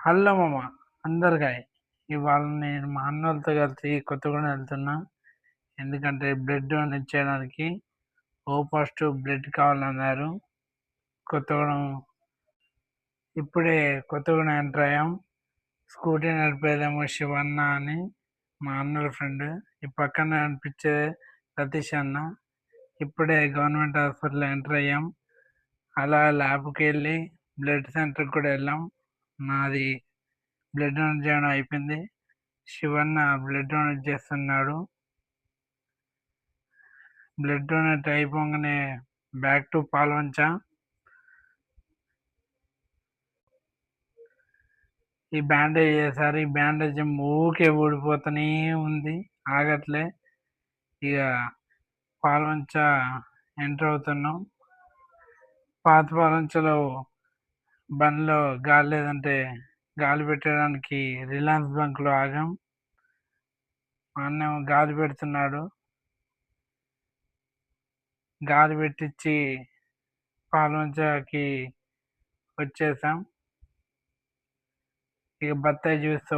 Hello మామ, అందరికి ఇవాళ నేను మా అన్నోళ్ళతో కలిసి కొత్తగూడెం వెళ్తున్నా. ఎందుకంటే బ్లడ్ డొనేట్ చేయడానికి ఓ పాజిటివ్ బ్లడ్ కావాలన్నారు. కొత్తగూడెం ఇప్పుడే కొత్తగూడెం ఎంటర్ అయ్యాం. స్కూటీ నడిపేదేమో శివన్న అని మా అన్నోళ్ళ ఫ్రెండ్. ఈ పక్కన అనిపించేది సతీష్ అన్న. ఇప్పుడే గవర్నమెంట్ హాస్పిటల్ ఎంటర్ అయ్యాం. అలా ల్యాబ్కి వెళ్ళి బ్లడ్ సెంటర్కి కూడా వెళ్ళాం. నాది బ్లడ్ డొనేట్ చేయడం అయిపోయింది. శివన్న బ్లడ్ డొనేట్ చేస్తున్నాడు. బ్లడ్ డొనేట్ అయిపోగానే బ్యాక్ టు పాల్వంచ. ఈ బ్యాండేజ్ చేశారు. ఈ బ్యాండేజ్ ఊకే ఊడిపోతూనే ఉంది, ఆగట్లే. ఇక పాల్వంచ ఎంటర్ అవుతున్నాం. పాత పాల్వంచలో బండిలో గాలి లేదంటే గాలి పెట్టడానికి రిలయన్స్ బంక్లో ఆగాం. మా అన్నేమో గాలి పెడుతున్నాడు. గాలి పెట్టించి పాల్వంచకి వచ్చేసాం. ఇక బత్తాయి జ్యూస్